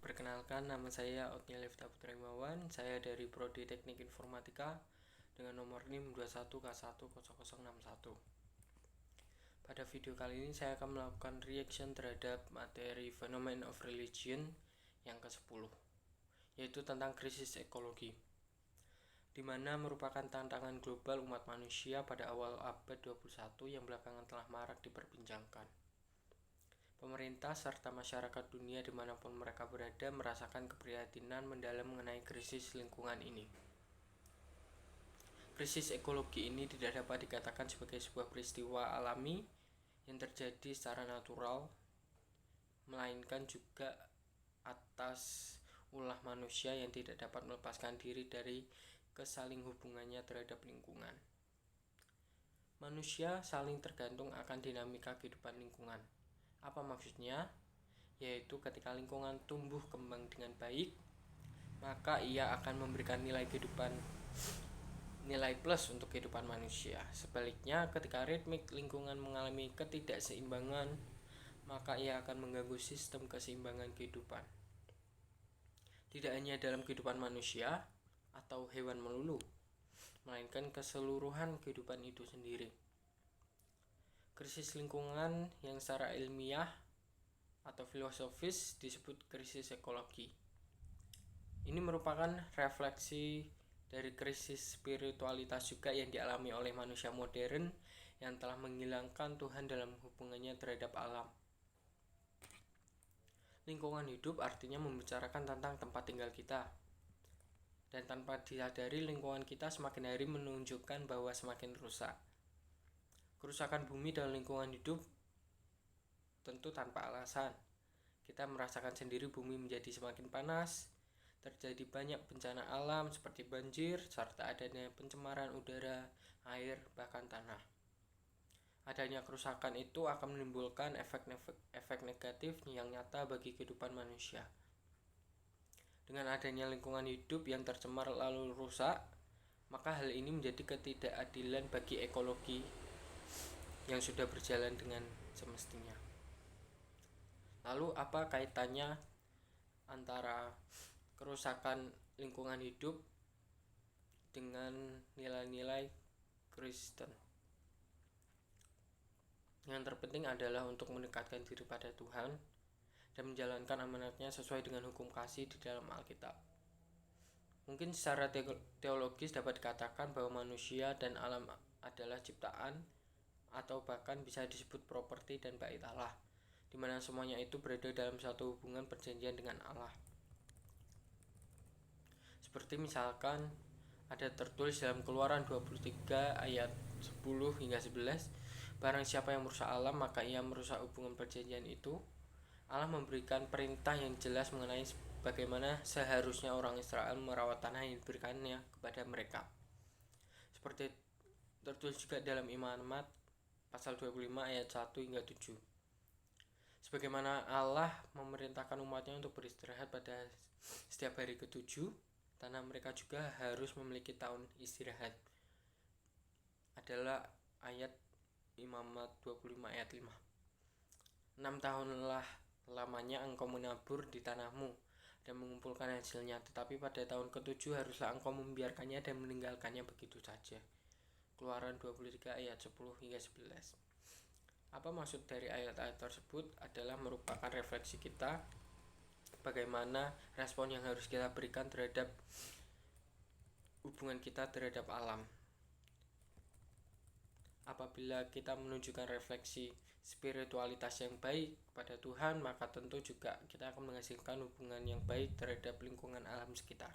Perkenalkan, nama saya Otniel Lifta Putra Imawan. Saya dari Prodi Teknik Informatika dengan nomor NIM 21K10061. Pada video kali ini saya akan melakukan reaction terhadap materi Phenomenon of Religion yang ke-10, yaitu tentang krisis ekologi, di mana merupakan tantangan global umat manusia pada awal abad 21 yang belakangan telah marak diperbincangkan. Pemerintah serta masyarakat dunia dimanapun mereka berada merasakan keprihatinan mendalam mengenai krisis lingkungan ini. Krisis ekologi ini tidak dapat dikatakan sebagai sebuah peristiwa alami yang terjadi secara natural, melainkan juga atas ulah manusia yang tidak dapat melepaskan diri dari kesaling hubungannya terhadap lingkungan. Manusia saling tergantung akan dinamika kehidupan lingkungan. Apa maksudnya? Yaitu ketika lingkungan tumbuh kembang dengan baik, maka ia akan memberikan nilai plus untuk kehidupan manusia. Sebaliknya, ketika ritmik lingkungan mengalami ketidakseimbangan, maka ia akan mengganggu sistem keseimbangan kehidupan. Tidak hanya dalam kehidupan manusia atau hewan melulu, melainkan keseluruhan kehidupan itu sendiri. Krisis lingkungan yang secara ilmiah atau filosofis disebut krisis ekologi. Ini merupakan refleksi dari krisis spiritualitas juga yang dialami oleh manusia modern yang telah menghilangkan Tuhan dalam hubungannya terhadap alam. Lingkungan hidup artinya membicarakan tentang tempat tinggal kita. Dan tanpa disadari, lingkungan kita semakin hari menunjukkan bahwa semakin rusak. Kerusakan bumi dan lingkungan hidup tentu tanpa alasan. Kita merasakan sendiri bumi menjadi semakin panas, terjadi banyak bencana alam seperti banjir, serta adanya pencemaran udara, air, bahkan tanah. Adanya kerusakan itu akan menimbulkan efek negatif yang nyata bagi kehidupan manusia. Dengan adanya lingkungan hidup yang tercemar lalu rusak, maka hal ini menjadi ketidakadilan bagi ekologi yang sudah berjalan dengan semestinya. Lalu apa kaitannya antara kerusakan lingkungan hidup dengan nilai-nilai Kristen? Yang terpenting adalah untuk mendekatkan diri pada Tuhan dan menjalankan amanatnya sesuai dengan hukum kasih di dalam Alkitab. Mungkin secara teologis dapat dikatakan bahwa manusia dan alam adalah ciptaan atau bahkan bisa disebut properti dan bait Allah, di mana semuanya itu berada dalam satu hubungan perjanjian dengan Allah. Seperti misalkan ada tertulis dalam Keluaran 23 ayat 10 hingga 11, barang siapa yang merusak alam maka ia merusak hubungan perjanjian itu. Allah memberikan perintah yang jelas mengenai bagaimana seharusnya orang Israel merawat tanah yang diberikannya kepada mereka. Seperti tertulis juga dalam Imamat pasal 25 ayat 1 hingga 7. Sebagaimana Allah memerintahkan umatnya untuk beristirahat pada setiap hari ke-7, tanah mereka juga harus memiliki tahun istirahat. Adalah ayat Imamat 25 ayat 5. 6 tahunlah lamanya engkau menabur di tanahmu dan mengumpulkan hasilnya, tetapi pada tahun ke-7 haruslah engkau membiarkannya dan meninggalkannya begitu saja. Keluaran 23 ayat 10 hingga 11. Apa maksud dari ayat-ayat tersebut adalah merupakan refleksi kita bagaimana respon yang harus kita berikan terhadap hubungan kita terhadap alam. Apabila kita menunjukkan refleksi spiritualitas yang baik pada Tuhan, maka tentu juga kita akan menghasilkan hubungan yang baik terhadap lingkungan alam sekitar.